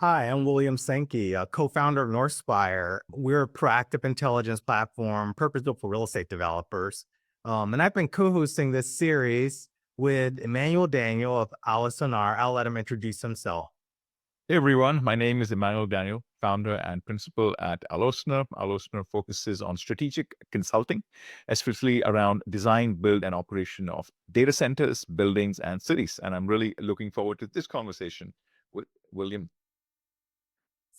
Hi, I'm William Sankey, a co-founder of Northspyre. We're a proactive intelligence platform purpose-built for real estate developers. And I've been co-hosting this series with Emmanuel Daniel of Alisonar. I'll let him introduce himself. Hey everyone, my name is Emmanuel Daniel, founder and principal at Alosner. Alosner focuses on strategic consulting, especially around design, build, and operation of data centers, buildings, and cities. And I'm really looking forward to this conversation with William.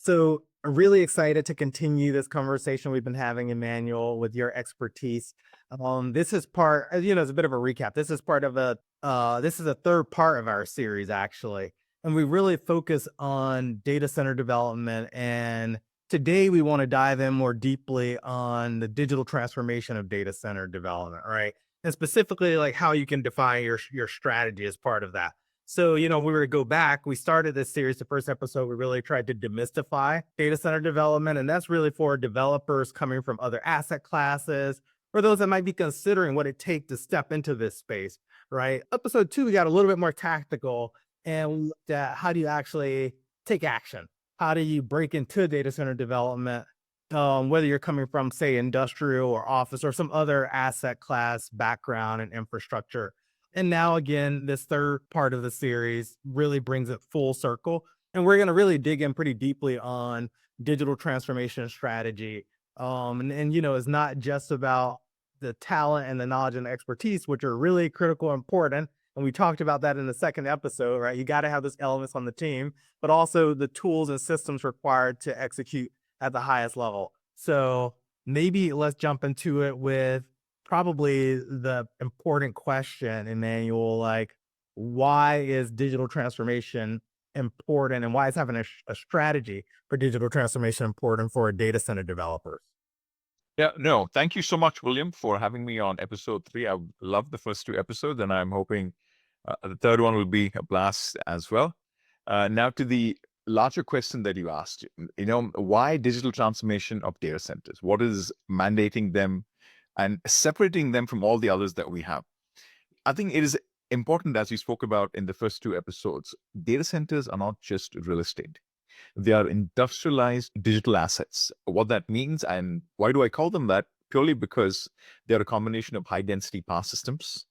So I'm really excited to continue this conversation we've been having, Emmanuel, with your expertise. This is part, it's a bit of a recap. This is a third part of our series, actually. And we really focus on data center development. And today we want to dive in more deeply on the digital transformation of data center development, right? And specifically, like how you can define your strategy as part of that. So, we were to go back, we started this series, the first episode, we really tried to demystify data center development. And that's really for developers coming from other asset classes or those that might be considering what it takes to step into this space, right? Episode two, we got a little bit more tactical and we looked at how do you actually take action? How do you break into data center development? Whether you're coming from, say, industrial or office or some other asset class background and infrastructure. And now, again, this third part of the series really brings it full circle. And we're going to really dig in pretty deeply on digital transformation strategy. It's not just about the talent and the knowledge and expertise, which are really critical and important. And we talked about that in the second episode, right? You got to have those elements on the team, but also the tools and systems required to execute at the highest level. So maybe let's jump into it with probably the important question, Emmanuel, like why is digital transformation important and why is having a strategy for digital transformation important for data center developers? Yeah, no, thank you so much, William, for having me on episode 3. I love the first 2 episodes, and I'm hoping the third one will be a blast as well. Now to the larger question that you asked, why digital transformation of data centers? What is mandating them and separating them from all the others that we have? I think it is important, as we spoke about in the first 2 episodes, data centers are not just real estate. They are industrialized digital assets. What that means and why do I call them that? Purely because they're a combination of high density power systems.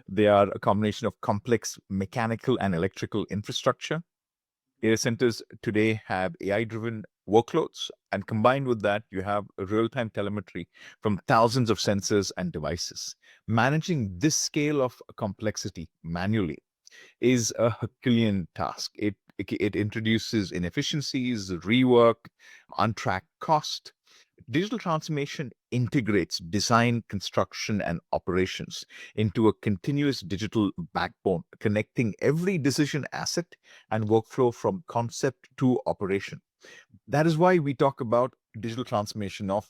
They are a combination of complex mechanical and electrical infrastructure. Data centers today have AI-driven workloads, and combined with that, you have real-time telemetry from thousands of sensors and devices. Managing this scale of complexity manually is a Herculean task. It introduces inefficiencies, rework, untracked cost. Digital transformation integrates design, construction, and operations into a continuous digital backbone, connecting every decision asset and workflow from concept to operation. That is why we talk about digital transformation of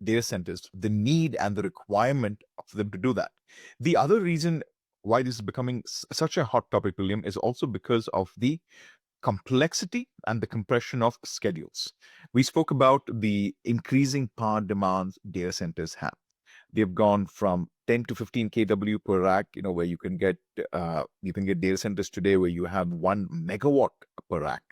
data centers, the need and the requirement of them to do that. The other reason why this is becoming such a hot topic, William, is also because of the complexity and the compression of schedules. We spoke about the increasing power demands data centers have. They've gone from 10 to 15 kW per rack, where you can get data centers today where you have 1 megawatt per rack,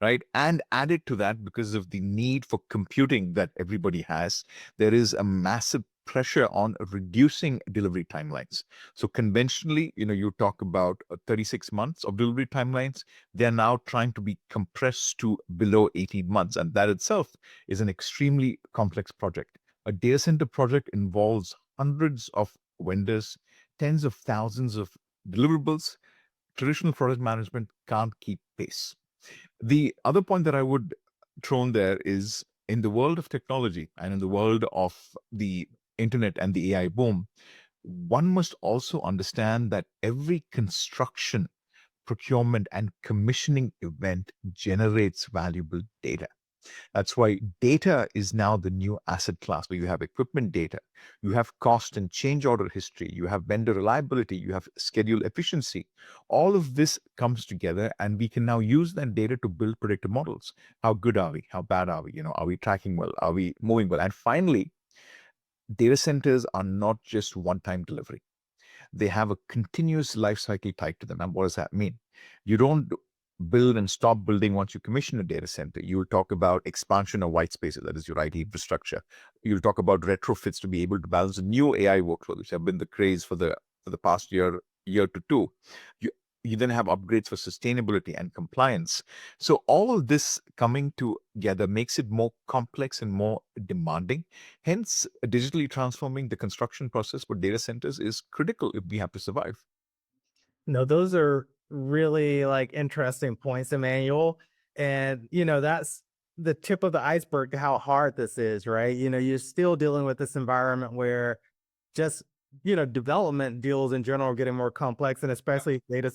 right? And added to that, because of the need for computing that everybody has, there is a massive pressure on reducing delivery timelines. So conventionally, you talk about 36 months of delivery timelines. They're now trying to be compressed to below 18 months. And that itself is an extremely complex project. A data center project involves hundreds of vendors, tens of thousands of deliverables. Traditional project management can't keep pace. The other point that I would throw in there is, in the world of technology and in the world of the internet and the AI boom, one must also understand that every construction, procurement, and commissioning event generates valuable data. That's why data is now the new asset class, where you have equipment data, you have cost and change order history, you have vendor reliability, you have schedule efficiency. All of this comes together, and we can now use that data to build predictive models. How good are we? How bad are we? Are we tracking well? Are we moving well? And finally, data centers are not just one-time delivery. They have a continuous life cycle tied to them. And what does that mean? You don't build and stop building once you commission a data center. You'll talk about expansion of white spaces, that is your IT infrastructure. You'll talk about retrofits to be able to balance the new AI workloads, which have been the craze for the past year to two. You you then have upgrades for sustainability and compliance. So all of this coming together makes it more complex and more demanding. Hence, digitally transforming the construction process for data centers is critical if we have to survive. No, those are really like interesting points, Emmanuel. And, that's the tip of the iceberg to how hard this is, right? You're still dealing with this environment where just, development deals in general are getting more complex, and especially data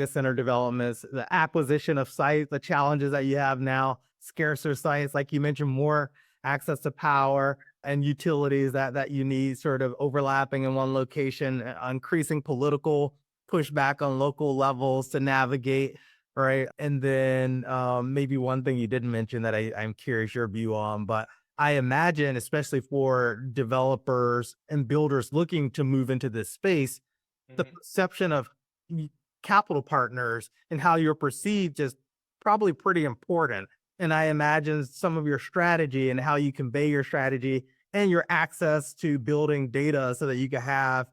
center developments, the acquisition of sites, the challenges that you have now, scarcer sites, like you mentioned, more access to power and utilities that you need sort of overlapping in one location, increasing political pushback on local levels to navigate, right? And then maybe one thing you didn't mention that I'm curious your view on, but I imagine, especially for developers and builders looking to move into this space, the Mhm. perception of y- capital partners and how you're perceived is probably pretty important. And I imagine some of your strategy and how you convey your strategy and your access to building data so that you can have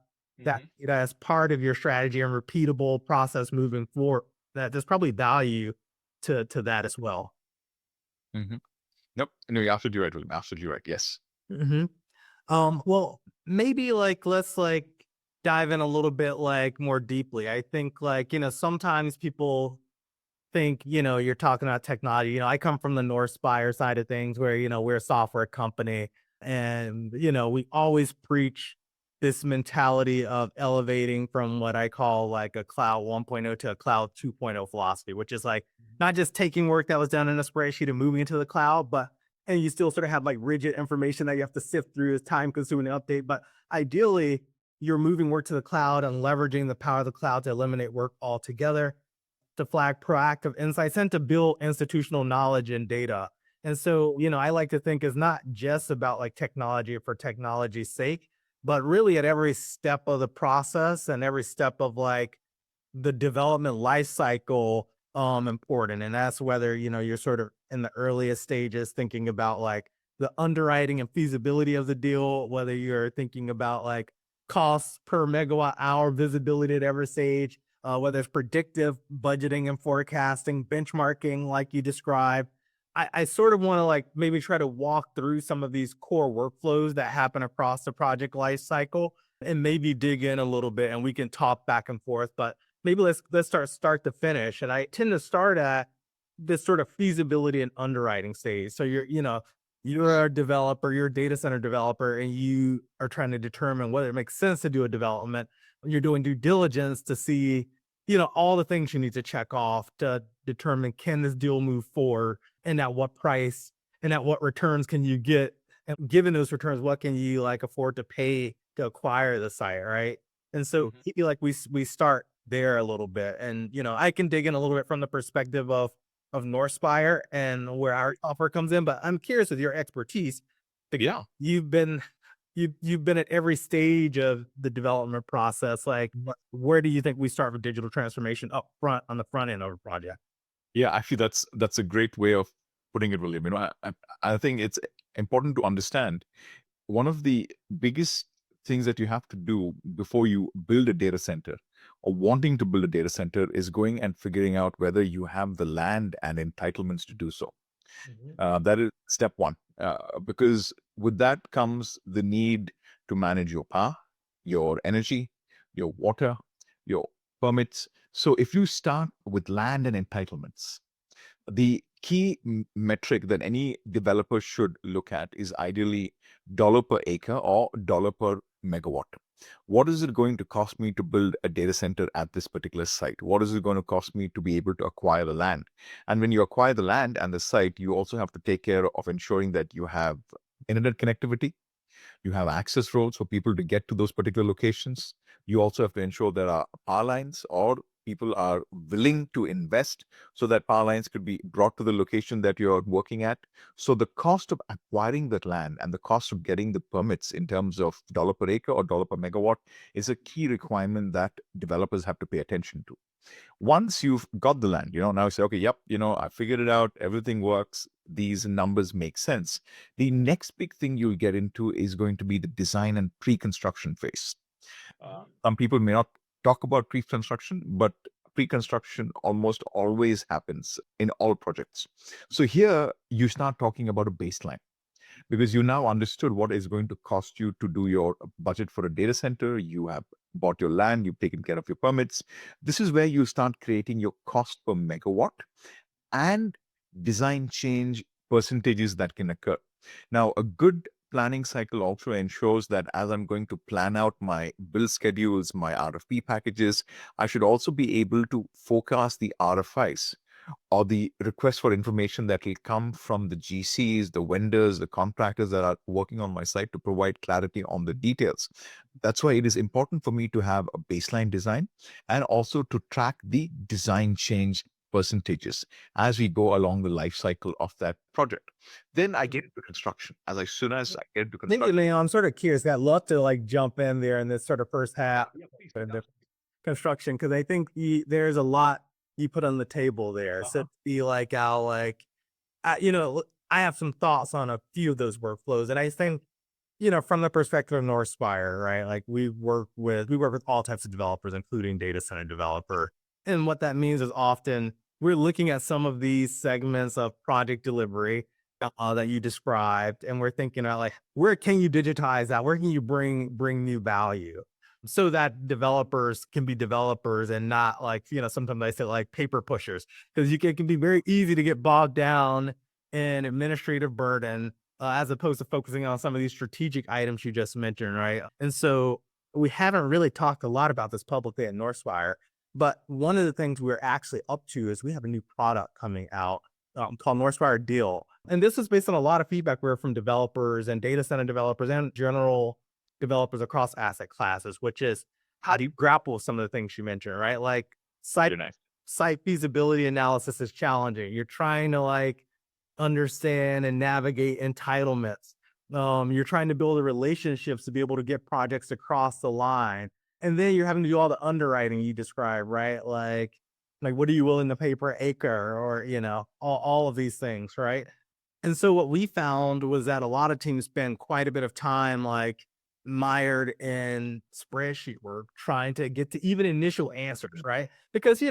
that Mhm. data as part of your strategy and repeatable process moving forward. That there's probably value to that as well. Mhm. Nope. No, you're absolutely right, William. Absolutely right. Yes. Hmm. Well, maybe like let's like dive in a little bit like more deeply. I think like, sometimes people think, you're talking about technology. I come from the Northspyre side of things where, we're a software company and, we always preach this mentality of elevating from what I call like a cloud 1.0 to a cloud 2.0 philosophy, which is like not just taking work that was done in a spreadsheet and moving into the cloud, but and you still sort of have like rigid information that you have to sift through as time consuming to update. But ideally, you're moving work to the cloud and leveraging the power of the cloud to eliminate work altogether, to flag proactive insights, and to build institutional knowledge and data. And so, I like to think is not just about like technology for technology's sake, but really at every step of the process and every step of like the development life cycle important. And that's whether, you're sort of in the earliest stages thinking about like the underwriting and feasibility of the deal, whether you're thinking about like costs per megawatt hour visibility at every stage, whether it's predictive budgeting and forecasting, benchmarking, like you described. I sort of want to like maybe try to walk through some of these core workflows that happen across the project life cycle and maybe dig in a little bit and we can talk back and forth. But maybe let's start to finish. And I tend to start at this sort of feasibility and underwriting stage. So you're a developer, you're a data center developer, and you are trying to determine whether it makes sense to do a development. You're doing due diligence to see, all the things you need to check off to determine can this deal move forward and at what price and at what returns can you get. And given those returns, what can you like afford to pay to acquire the site, right? And so Mhm. I feel like we start there a little bit. And I can dig in a little bit from the perspective of Northspire and where our software comes in. But I'm curious with your expertise, because Yeah. you've been at every stage of the development process. Like, where do you think we start with digital transformation up front on the front end of a project? Yeah. Actually, that's a great way of putting it, William. I think it's important to understand one of the biggest things that you have to do before you build a data center or wanting to build a data center is going and figuring out whether you have the land and entitlements to do so. Mhm. That is step one, because with that comes the need to manage your power, your energy, your water, your permits. So if you start with land and entitlements, the key metric that any developer should look at is ideally dollar per acre or dollar per megawatt. What is it going to cost me to build a data center at this particular site? What is it going to cost me to be able to acquire the land? And when you acquire the land and the site, you also have to take care of ensuring that you have internet connectivity, you have access roads for people to get to those particular locations. You also have to ensure there are power lines or people are willing to invest so that power lines could be brought to the location that you're working at. So the cost of acquiring that land and the cost of getting the permits in terms of dollar per acre or dollar per megawatt is a key requirement that developers have to pay attention to. Once you've got the land, now you say, okay, yep, I figured it out, everything works, these numbers make sense. The next big thing you'll get into is going to be the design and pre-construction phase. Some people may not talk about pre-construction, but pre-construction almost always happens in all projects. So here you start talking about a baseline because you now understood what is going to cost you to do your budget for a data center. You have bought your land, you've taken care of your permits. This is where you start creating your cost per megawatt and design change percentages that can occur. Now, a good planning cycle also ensures that as I'm going to plan out my build schedules, my RFP packages, I should also be able to forecast the RFIs or the request for information that will come from the GCs, the vendors, the contractors that are working on my site to provide clarity on the details. That's why it is important for me to have a baseline design and also to track the design change percentages as we go along the life cycle of that project. Then I get into construction. As soon as I get into Maybe, construction, I'm sort of curious. I'd love to like jump in there in this sort of first half yeah, please. of the construction because I think there's a lot you put on the table there. So Uh-huh. to be like, I'll like, I have some thoughts on a few of those workflows, and I think from the perspective of Northspyre, right? Like we work with all types of developers, including data center developer. And what that means is often we're looking at some of these segments of project delivery that you described, and we're thinking about like, where can you digitize that? Where can you bring new value? So that developers can be developers and not like, sometimes I say like paper pushers, because it can be very easy to get bogged down in administrative burden as opposed to focusing on some of these strategic items you just mentioned, right? And so we haven't really talked a lot about this publicly at Northspire, but one of the things we're actually up to is we have a new product coming out called Northspire Deal. And this is based on a lot of feedback we heard from developers and data center developers and general developers across asset classes, which is how do you grapple with some of the things you mentioned, right? Like site Very nice. site feasibility analysis is challenging. You're trying to like understand and navigate entitlements. You're trying to build the relationships to be able to get projects across the line. And then you're having to do all the underwriting you described, right? Like what are you willing to pay per acre or, all of these things, right? And so what we found was that a lot of teams spend quite a bit of time like mired in spreadsheet work trying to get to even initial answers, right? Because,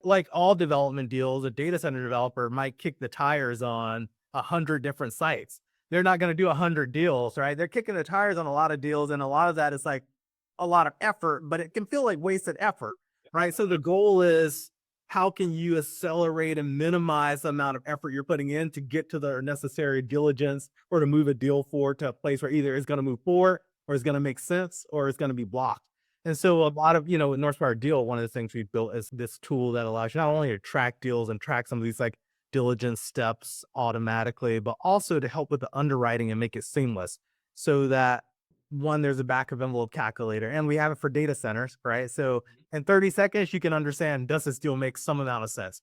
like all development deals, a data center developer might kick the tires on 100 different sites. They're not going to do 100 deals, right? They're kicking the tires on a lot of deals. And a lot of that is like a lot of effort, but it can feel like wasted effort, right? So the goal is how can you accelerate and minimize the amount of effort you're putting in to get to the necessary diligence or to move a deal forward to a place where either it's going to move forward or it's going to make sense or it's going to be blocked. And so a lot of, with Northspire Deal, one of the things we built is this tool that allows you not only to track deals and track some of these like diligence steps automatically, but also to help with the underwriting and make it seamless so that one, there's a back of envelope calculator and we have it for data centers, right? So in 30 seconds, you can understand, does this deal make some amount of sense?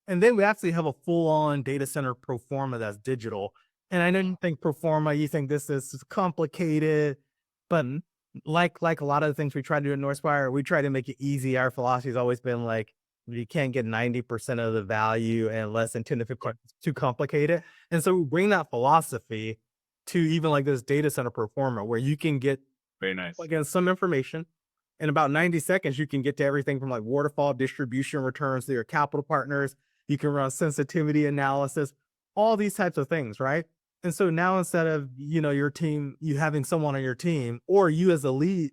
And then we actually have a full on data center pro forma that's digital. And I know you think pro forma, you think this is complicated, but like a lot of the things we try to do at Northspire, we try to make it easy. Our philosophy has always been like, you can't get 90% of the value and less than 10 to 15 too complicated. And so we bring that philosophy to even like this data center pro forma where you can get, Very nice. again, some information. In about 90 seconds, you can get to everything from like waterfall distribution returns to your capital partners. You can run sensitivity analysis, all these types of things, right? And so now instead of, your team, you having someone on your team or you as a lead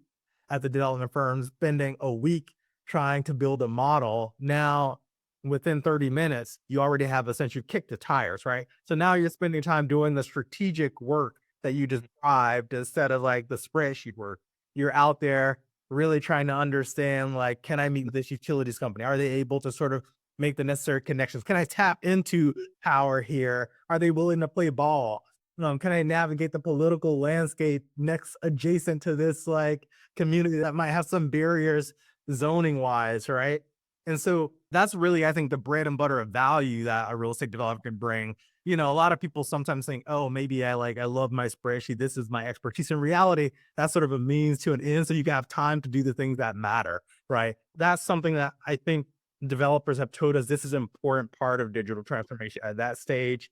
at the development firm spending a week trying to build a model, now within 30 minutes, you already have essentially kicked the tires, right? So now you're spending time doing the strategic work that you described instead of like the spreadsheet work. You're out there really trying to understand, like, can I meet with this utilities company? Are they able to sort of make the necessary connections? Can I tap into power here? Are they willing to play ball? Can I navigate the political landscape next adjacent to this like community that might have some barriers zoning wise, right? And so that's really, I think, the bread and butter of value that a real estate developer can bring. A lot of people sometimes think, oh, maybe I love my spreadsheet. This is my expertise. In reality, that's sort of a means to an end. So you can have time to do the things that matter, right? That's something that I think developers have told us this is an important part of digital transformation at that stage.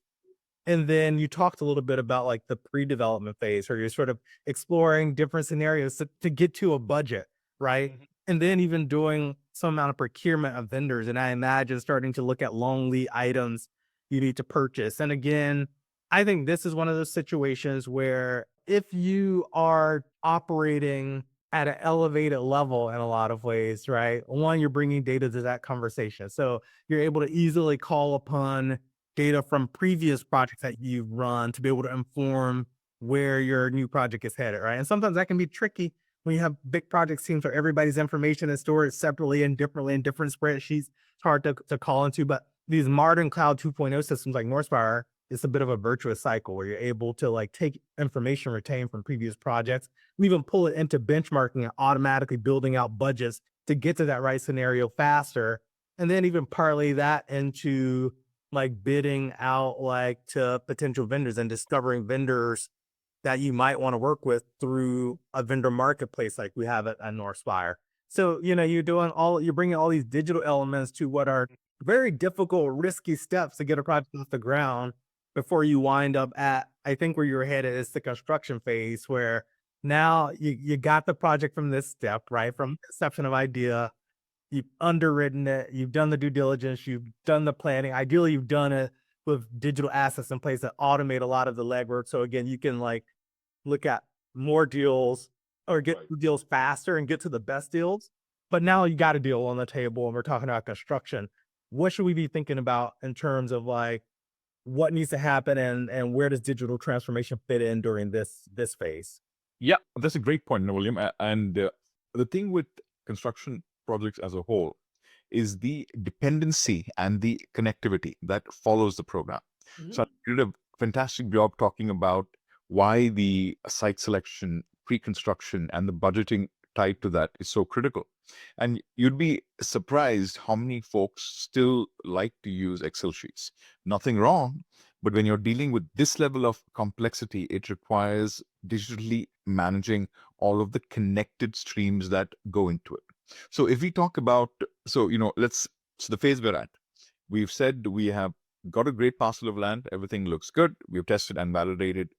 And then you talked a little bit about like the pre-development phase where you're sort of exploring different scenarios to get to a budget, right? Mhm. And then even doing some amount of procurement of vendors. And I imagine starting to look at long lead items you need to purchase. And again, I think this is one of those situations where if you are operating at an elevated level in a lot of ways, right? One, you're bringing data to that conversation. So you're able to easily call upon data from previous projects that you've run to be able to inform where your new project is headed, right? And sometimes that can be tricky when you have big project teams where everybody's information is stored separately and differently in different spreadsheets. It's hard to call into, but these modern cloud 2.0 systems like Northspyre, it's a bit of a virtuous cycle where you're able to like take information retained from previous projects, and even pull it into benchmarking and automatically building out budgets to get to that right scenario faster. And then even parlay that into like bidding out like to potential vendors and discovering vendors that you might want to work with through a vendor marketplace like we have at Northspire. So, you're bringing all these digital elements to what are very difficult, risky steps to get a project off the ground before you wind up at, I think where you're headed is the construction phase where now you got the project from this step, right? From conception of idea, you've underwritten it, you've done the due diligence, you've done the planning. Ideally, you've done it with digital assets in place that automate a lot of the legwork. So again, you can like look at more deals or get Right. deals faster and get to the best deals. But now you got a deal on the table and we're talking about construction. What should we be thinking about in terms of like what needs to happen and where does digital transformation fit in during this phase? Yeah, that's a great point, William. And the thing with construction projects as a whole is the dependency and the connectivity that follows the program. So Mhm. you did a fantastic job talking about why the site selection, pre-construction, and the budgeting tied to that is so critical. And you'd be surprised how many folks still like to use Excel sheets. Nothing wrong, but when you're dealing with this level of complexity, it requires digitally managing all of the connected streams that go into it. So if we talk about, so the phase we're at, we've said we have got a great parcel of land, everything looks good, we've tested and validated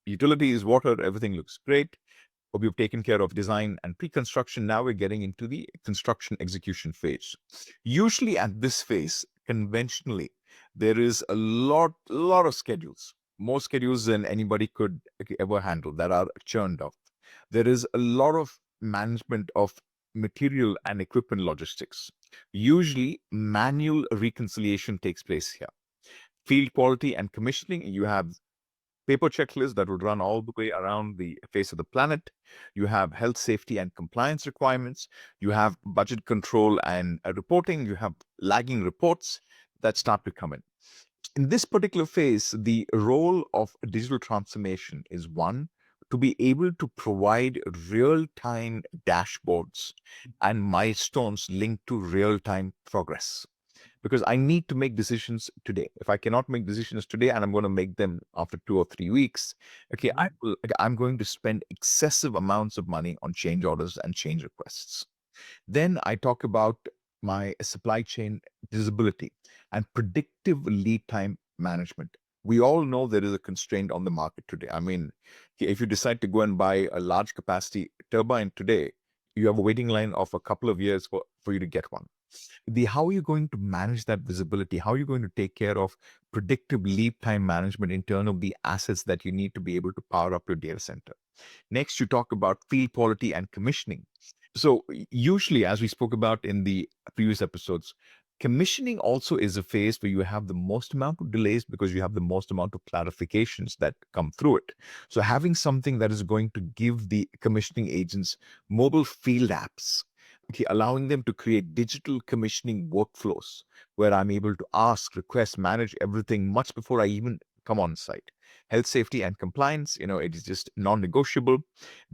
utilities, water, everything looks great. We've taken care of design and pre-construction. Now we're getting into the construction execution phase. Usually at this phase, conventionally, there is a lot of schedules, more schedules than anybody could ever handle that are churned out. There is a lot of management of material and equipment logistics. Usually, manual reconciliation takes place here. Field quality and commissioning, you have paper checklist that would run all the way around the face of the planet. You have health, safety, and compliance requirements. You have budget control and reporting. You have lagging reports that start to come in this particular phase, the role of digital transformation is one, to be able to provide real time dashboards and milestones linked to real time progress. Because I need to make decisions today. If I cannot make decisions today and I'm going to make them after 2 or 3 weeks, okay, Mhm. I'm going to spend excessive amounts of money on change orders and change requests. Then I talk about my supply chain visibility and predictive lead time management. We all know there is a constraint on the market today. I mean, if you decide to go and buy a large capacity turbine today, you have a waiting line of a couple of years for you to get one. The how are you going to manage that visibility? How are you going to take care of predictive lead time management in terms of the assets that you need to be able to power up your data center? Next, you talk about field quality and commissioning. So, usually, as we spoke about in the previous episodes, commissioning also is a phase where you have the most amount of delays because you have the most amount of clarifications that come through it. So, having something that is going to give the commissioning agents mobile field apps, okay, allowing them to create digital commissioning workflows where I'm able to ask, request, manage everything much before I even come on site. Health, safety, and compliance, it is just non-negotiable.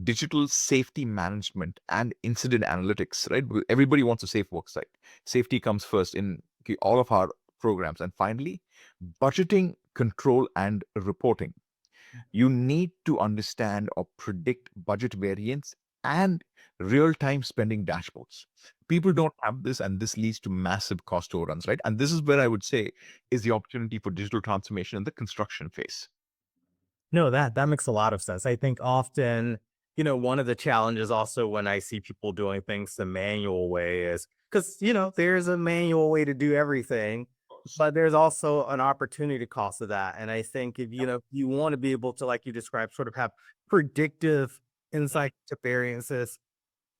Digital safety management and incident analytics, right? Because everybody wants a safe work site. Safety comes first in all of our programs. And finally, budgeting, control, and reporting. You need to understand or predict budget variance and real-time spending dashboards. People don't have this, and this leads to massive cost overruns, right? And this is where I would say is the opportunity for digital transformation in the construction phase. No, that makes a lot of sense. I think often, one of the challenges also when I see people doing things the manual way is because, there's a manual way to do everything, but there's also an opportunity cost of that. And I think if, you want to be able to, like you described, sort of have predictive insight to variances,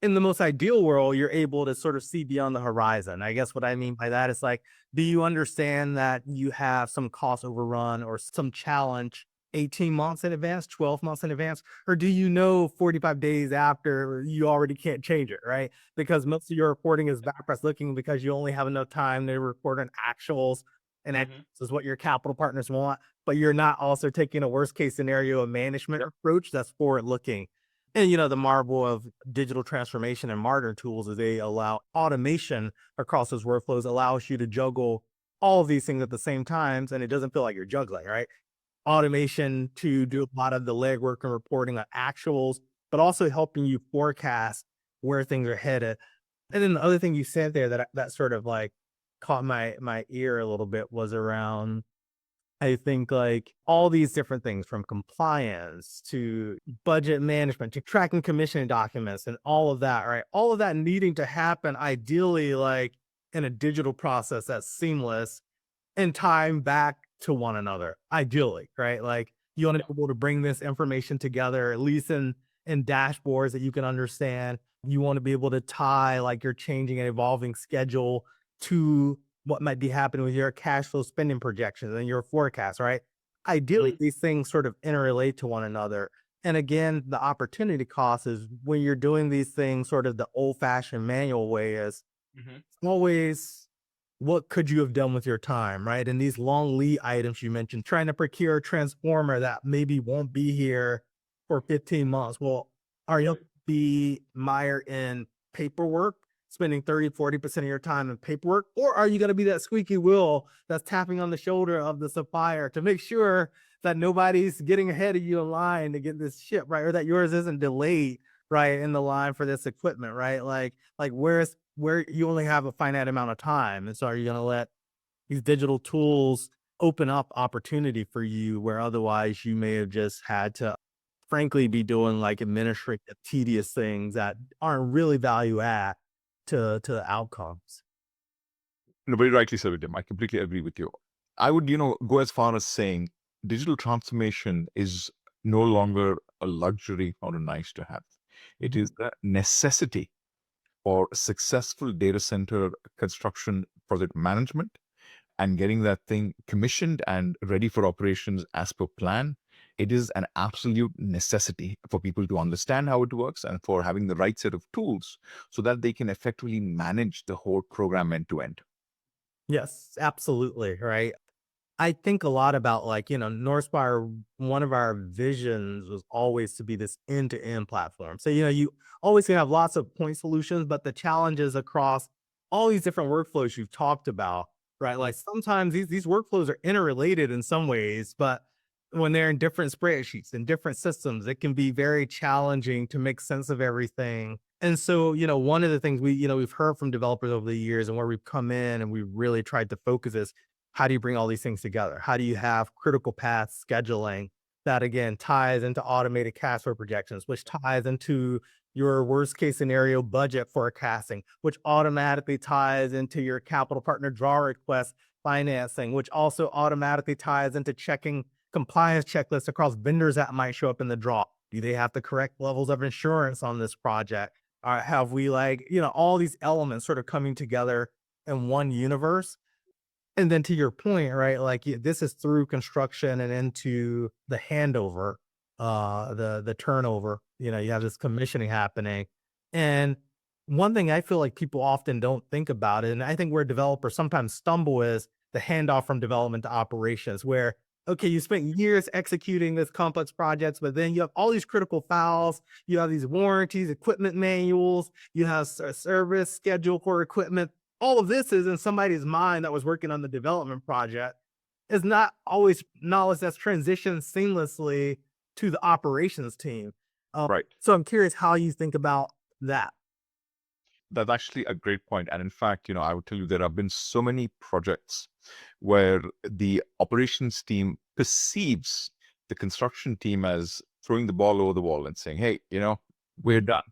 in the most ideal world, you're able to sort of see beyond the horizon. I guess what I mean by that is like, do you understand that you have some cost overrun or some challenge 18 months in advance, 12 months in advance? Or do you know 45 days after you already can't change it, right? Because most of your reporting is backwards looking because you only have enough time to report on actuals. And that Mhm. is what your capital partners want. But you're not also taking a worst case scenario, a management approach that's forward looking. And the marvel of digital transformation and modern tools is they allow automation across those workflows, allows you to juggle all of these things at the same times, and it doesn't feel like you're juggling, right? Automation to do a lot of the legwork and reporting on actuals, but also helping you forecast where things are headed. And then the other thing you said there that sort of like caught my ear a little bit was around, I think, like all these different things from compliance to budget management to tracking commission documents and all of that, right? All of that needing to happen ideally like in a digital process that's seamless and time back to one another, ideally, right? Like you want to be able to bring this information together, at least in dashboards that you can understand. You want to be able to tie like your changing and evolving schedule to what might be happening with your cash flow spending projections and your forecast, right? Ideally, Mhm. these things sort of interrelate to one another. And again, the opportunity cost is when you're doing these things sort of the old fashioned manual way is Mhm. always what could you have done with your time, right? And these long lead items you mentioned, trying to procure a transformer that maybe won't be here for 15 months. Well, are you Right. be mired in paperwork, spending 30, 40% of your time in paperwork? Or are you going to be that squeaky wheel that's tapping on the shoulder of the supplier to make sure that nobody's getting ahead of you in line to get this ship, right? Or that yours isn't delayed, right, in the line for this equipment, right? Like where you only have a finite amount of time. And so are you going to let these digital tools open up opportunity for you where otherwise you may have just had to frankly be doing like administrative tedious things that aren't really value add to the outcomes. No, very rightly said, Vidya. I completely agree with you. I would, go as far as saying digital transformation is no longer a luxury or a nice to have. It Mhm. is a necessity for successful data center construction project management and getting that thing commissioned and ready for operations as per plan. It is an absolute necessity for people to understand how it works and for having the right set of tools so that they can effectively manage the whole program end to end. Yes, absolutely. Right. I think a lot about like, Northspire, one of our visions was always to be this end-to-end platform. So, you always can have lots of point solutions, but the challenges across all these different workflows you've talked about, right? Like sometimes these workflows are interrelated in some ways, but when they're in different spreadsheets and different systems, it can be very challenging to make sense of everything. And so, one of the things we've heard from developers over the years and where we've come in and we've really tried to focus is how do you bring all these things together? How do you have critical path scheduling that again ties into automated cash flow projections, which ties into your worst case scenario budget forecasting, which automatically ties into your capital partner draw request financing, which also automatically ties into checking compliance checklists across vendors that might show up in the draw. Do they have the correct levels of insurance on this project? Have we like, all these elements sort of coming together in one universe? And then to your point, right, like this is through construction and into the handover, the turnover. You have this commissioning happening. And one thing I feel like people often don't think about it, and I think where developers sometimes stumble is the handoff from development to operations, where okay, you spent years executing this complex projects, but then you have all these critical files, you have these warranties, equipment manuals, you have a service schedule for equipment. All of this is in somebody's mind that was working on the development project. Is not always knowledge that's transitioned seamlessly to the operations team. Right. So I'm curious how you think about that. That's actually a great point. And in fact, I would tell you there have been so many projects where the operations team perceives the construction team as throwing the ball over the wall and saying, hey, we're done.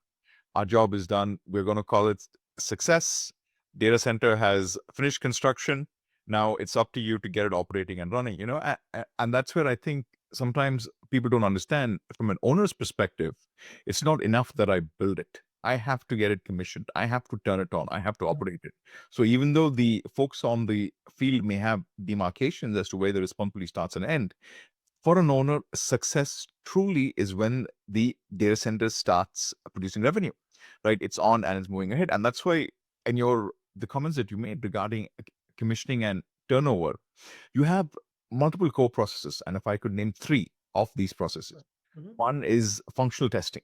Our job is done. We're going to call it success. Data center has finished construction. Now it's up to you to get it operating and running, and that's where I think sometimes people don't understand from an owner's perspective. It's not enough that I build it. I have to get it commissioned. I have to turn it on. I have to operate it. So even though the folks on the field may have demarcations as to where the responsibility starts and end, for an owner, success truly is when the data center starts producing revenue, right? It's on and it's moving ahead. And that's why in the comments that you made regarding commissioning and turnover, you have multiple core processes. And if I could name three of these processes, Mhm. one is functional testing.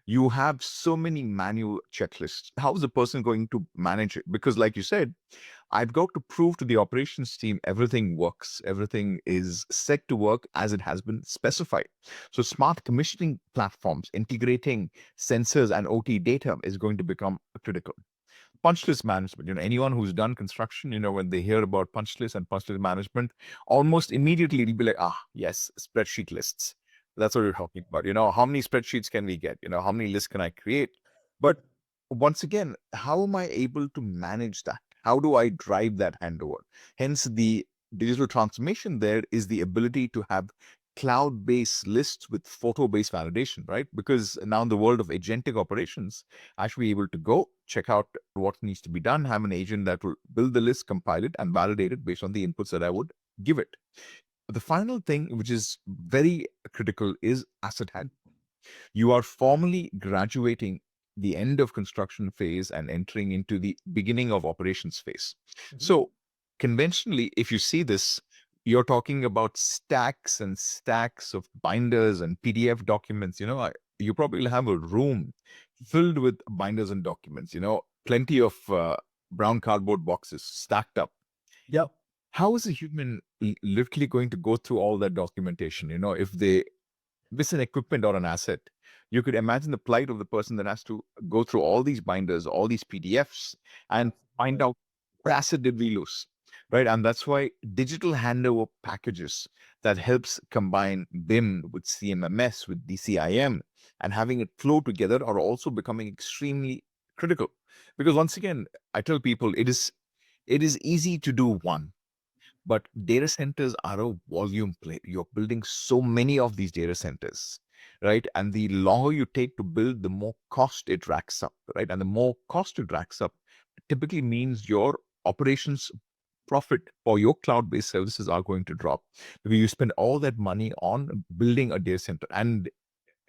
You have so many manual checklists. How is the person going to manage it? Because like you said, I've got to prove to the operations team everything works, everything is set to work as it has been specified. So, smart commissioning platforms integrating sensors and OT data is going to become critical. Punch list management. Anyone who's done construction, when they hear about punch list and punch list management, almost immediately it'll be like, yes, spreadsheet lists. That's what you're talking about. How many spreadsheets can we get? How many lists can I create? But once again, how am I able to manage that? How do I drive that handover? Hence, the digital transformation there is the ability to have cloud-based lists with photo-based validation, right? Because now in the world of agentic operations, I should be able to go check out what needs to be done, have an agent that will build the list, compile it, and validate it based on the inputs that I would give it. The final thing, which is very critical, is asset hand. You are formally graduating the end of construction phase and entering into the beginning of operations phase. Mhm. So, conventionally, if you see this, you're talking about stacks and stacks of binders and PDF documents. You probably have a room filled with binders and documents, plenty of brown cardboard boxes stacked up. Yep. How is a human literally going to go through all that documentation? If they miss an equipment or an asset, you could imagine the plight of the person that has to go through all these binders, all these PDFs, and find out what asset did we lose, right? And that's why digital handover packages that helps combine BIM with CMMS with DCIM and having it flow together are also becoming extremely critical. Because once again, I tell people it is easy to do one, but data centers are a volume play. You're building so many of these data centers, right? And the longer you take to build, the more cost it racks up, right? And the more cost it racks up typically means your operations profit for your cloud-based services are going to drop because you spend all that money on building a data center. And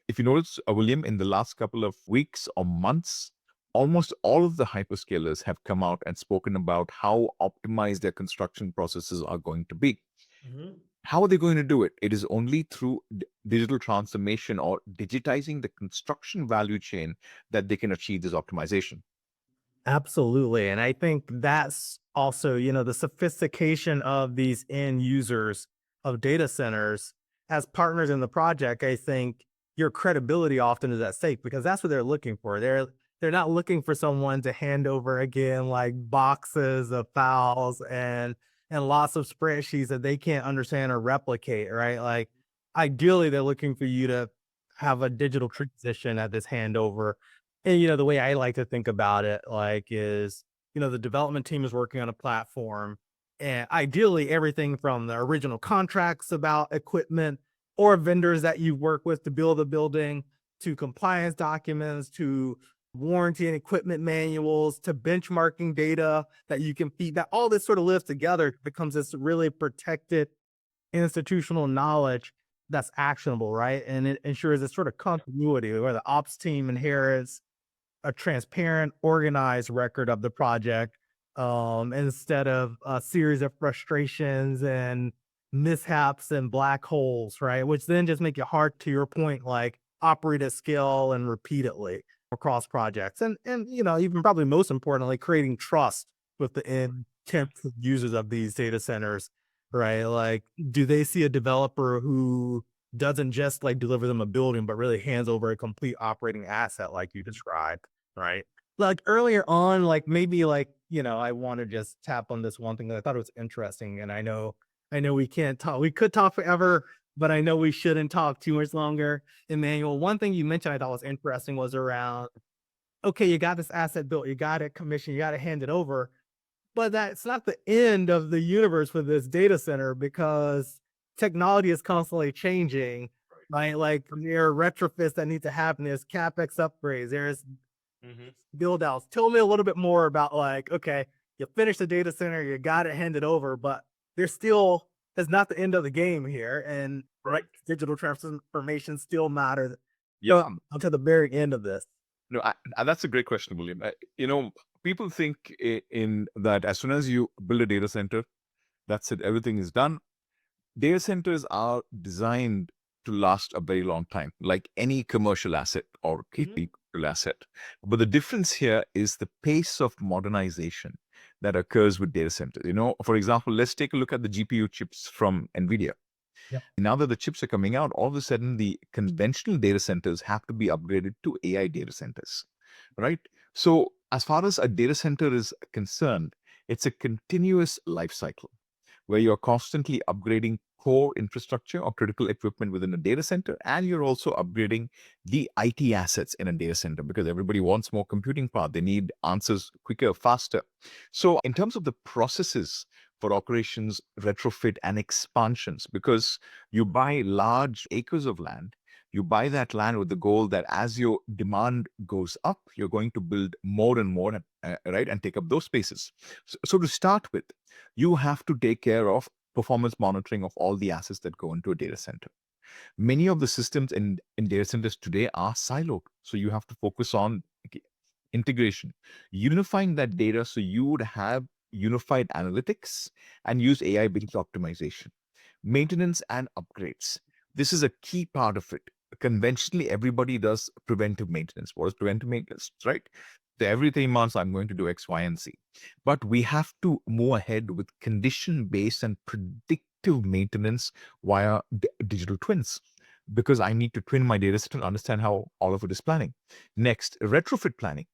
if you notice, William, in the last couple of weeks or months, almost all of the hyperscalers have come out and spoken about how optimized their construction processes are going to be. Mhm. How are they going to do it? It is only through digital transformation or digitizing the construction value chain that they can achieve this optimization. Absolutely. And I think that's also, the sophistication of these end users of data centers as partners in the project. I think your credibility often is at stake because that's what they're looking for. They're not looking for someone to hand over again like boxes of files and lots of spreadsheets that they can't understand or replicate, right? Like ideally they're looking for you to have a digital transition at this handover. And, the way I like to think about it, like, is, the development team is working on a platform, and ideally everything from the original contracts about equipment or vendors that you work with to build a building to compliance documents to warranty and equipment manuals to benchmarking data that you can feed that all this sort of lives together becomes this really protected institutional knowledge that's actionable, right? And it ensures a sort of continuity where the ops team inherits a transparent, organized record of the project, instead of a series of frustrations and mishaps and black holes, right? Which then just make it hard, to your point, like operate at scale and repeatedly across projects. And even probably most importantly, creating trust with the intent users of these data centers, right? Like, do they see a developer who doesn't just like deliver them a building, but really hands over a complete operating asset like you described, right? Like earlier on, like maybe like, I want to just tap on this one thing that I thought it was interesting. And I know we can't talk. We could talk forever, but I know we shouldn't talk too much longer. Emmanuel, one thing you mentioned I thought was interesting was around, okay, you got this asset built, you got it commissioned, you got to hand it over. But that's not the end of the universe for this data center because technology is constantly changing, right? Like there are retrofits that need to happen. There's CapEx upgrades. There's Mhm. build outs. Tell me a little bit more about like, okay, you finished the data center, you got it handed over, but there's still that's not the end of the game here. And right, digital transformation still matter. Yeah. So up to the very end of this. No, that's a great question, William. People think in that as soon as you build a data center, that's it, everything is done. Data centers are designed to last a very long time, like any commercial asset or commercial asset. But the difference here is the pace of modernization that occurs with data centers. For example, let's take a look at the GPU chips from NVIDIA. Yep. Now that the chips are coming out, all of a sudden the conventional data centers have to be upgraded to AI data centers, right? So, as far as a data center is concerned, it's a continuous life cycle where you're constantly upgrading core infrastructure or critical equipment within a data center, and you're also upgrading the IT assets in a data center because everybody wants more computing power. They need answers quicker, faster. So, in terms of the processes for operations, retrofit, and expansions, because you buy large acres of land, you buy that land with the goal that as your demand goes up, you're going to build more and more, right, and take up those spaces. So to start with, you have to take care of performance monitoring of all the assets that go into a data center. Many of the systems in data centers today are siloed. So you have to focus on integration, unifying that data so you would have unified analytics and use AI based optimization, maintenance and upgrades. This is a key part of it. Conventionally, everybody does preventive maintenance. What is preventive maintenance, right? So every 3 months, I'm going to do X, Y, and Z. But we have to move ahead with condition based and predictive maintenance via digital twins because I need to twin my data set and understand how all of it is planning. Next, retrofit planning.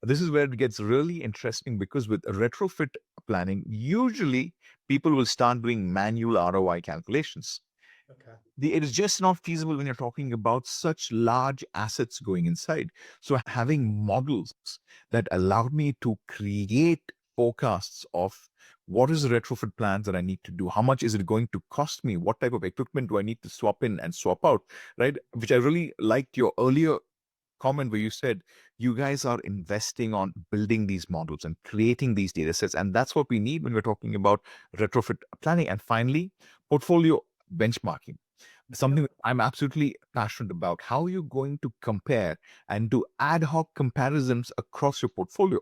This is where it gets really interesting because with retrofit planning, usually people will start doing manual ROI calculations. Okay. It is just not feasible when you're talking about such large assets going inside. So having models that allow me to create forecasts of what is the retrofit plans that I need to do, how much is it going to cost me, what type of equipment do I need to swap in and swap out, right? Which I really liked your earlier comment where you said you guys are investing on building these models and creating these data sets. And that's what we need when we're talking about retrofit planning. And finally, portfolio benchmarking, something that I'm absolutely passionate about. How are you going to compare and do ad hoc comparisons across your portfolio?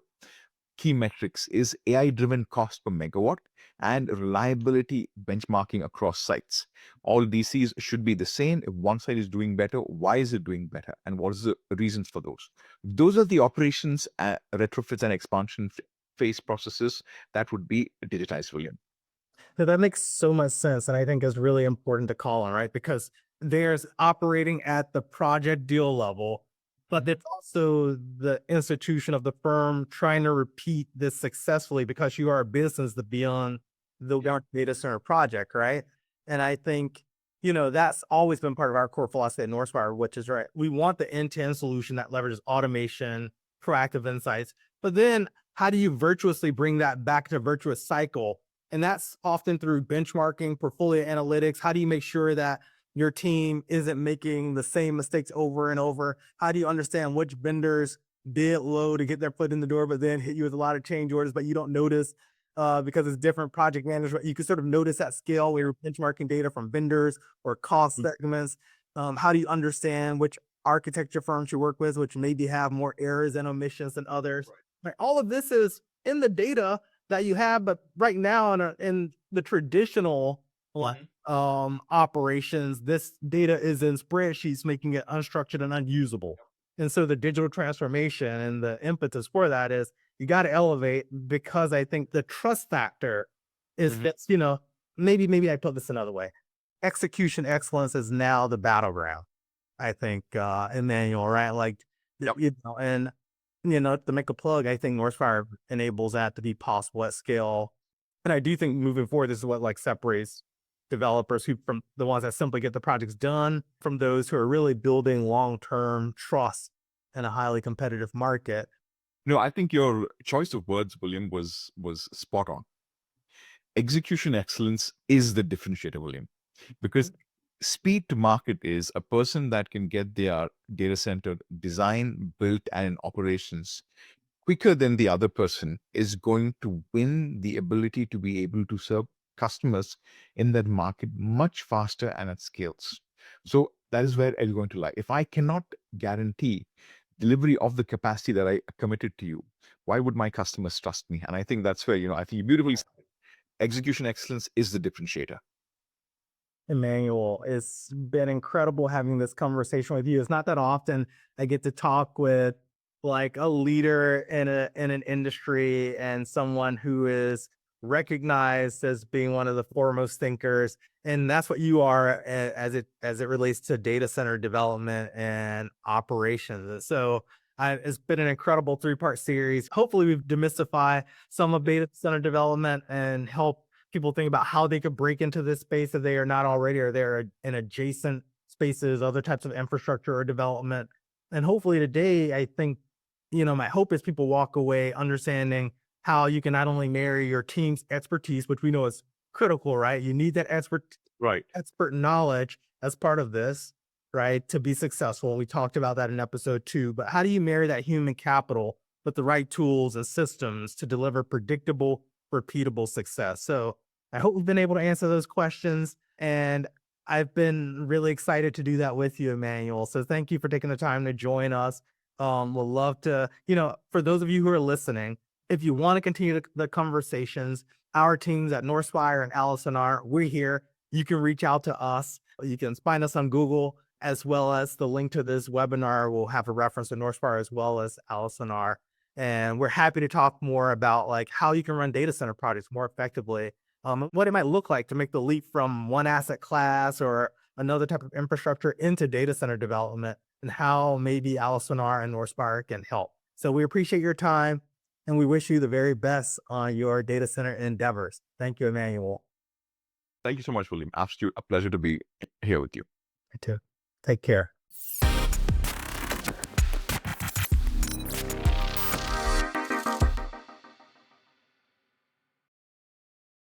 Key metrics is AI driven cost per megawatt and reliability benchmarking across sites. All DCs should be the same. If one site is doing better, why is it doing better? And what is the reasons for those? Those are the operations, retrofits, and expansion phase processes that would be digitized, William. So that makes so much sense, and I think is really important to call on, right? Because there's operating at the project deal level, but there's also the institution of the firm trying to repeat this successfully because you are a business that beyond the data center project, right? And I think, that's always been part of our core philosophy at Northspyre, which is right. We want the end-to-end solution that leverages automation, proactive insights, but then how do you virtuously bring that back to virtuous cycle? And that's often through benchmarking, portfolio analytics. How do you make sure that your team isn't making the same mistakes over and over? How do you understand which vendors bid low to get their foot in the door, but then hit you with a lot of change orders, but you don't notice because it's different project management. You can sort of notice that scale when you're benchmarking data from vendors or cost segments. How do you understand which architecture firms you work with, which maybe have more errors and omissions than others? Right. All of this is in the data that you have, but right now in the traditional operations. This data is in spreadsheets, making it unstructured and unusable. And so the digital transformation and the impetus for that is you got to elevate, because I think the trust factor is Mhm. that's, maybe I put this another way. Execution excellence is now the battleground, I think, Emmanuel, right? Like, Yep. and, to make a plug, I think Northspyre enables that to be possible at scale. And I do think moving forward, this is what like separates developers who from the ones that simply get the projects done from those who are really building long-term trust in a highly competitive market. No, I think your choice of words, William, was spot on. Execution excellence is the differentiator, William, because speed to market is a person that can get their data center design, built, and in operations quicker than the other person is going to win the ability to be able to serve customers in that market much faster and at scales. So that is where I'm going to lie. If I cannot guarantee delivery of the capacity that I committed to you, why would my customers trust me? And I think that's where, I think you beautifully said, execution excellence is the differentiator. Emmanuel, it's been incredible having this conversation with you. It's not that often I get to talk with like a leader in an industry and someone who is recognized as being one of the foremost thinkers. And that's what you are as it relates to data center development and operations. So it's been an incredible 3-part series. Hopefully, we've demystified some of data center development and help people think about how they could break into this space if they are not already, or they're in adjacent spaces, other types of infrastructure or development. And hopefully today, I think, my hope is people walk away understanding how you can not only marry your team's expertise, which we know is critical, right? You need that Right. expert knowledge as part of this, right? To be successful. We talked about that in episode 2, but how do you marry that human capital with the right tools and systems to deliver predictable, repeatable success? So I hope we've been able to answer those questions. And I've been really excited to do that with you, Emmanuel. So thank you for taking the time to join us. We'll love to, for those of you who are listening, if you want to continue the conversations, our teams at Northspyre and Allison are, we're here. You can reach out to us. You can find us on Google, as well as the link to this webinar will have a reference to Northspyre as well as Allison are. And we're happy to talk more about like how you can run data center projects more effectively, what it might look like to make the leap from one asset class or another type of infrastructure into data center development, and how maybe Alisonar and Northspire can help. So we appreciate your time, and we wish you the very best on your data center endeavors. Thank you, Emmanuel. Thank you so much, William. Absolute a pleasure to be here with you. You too. Take care.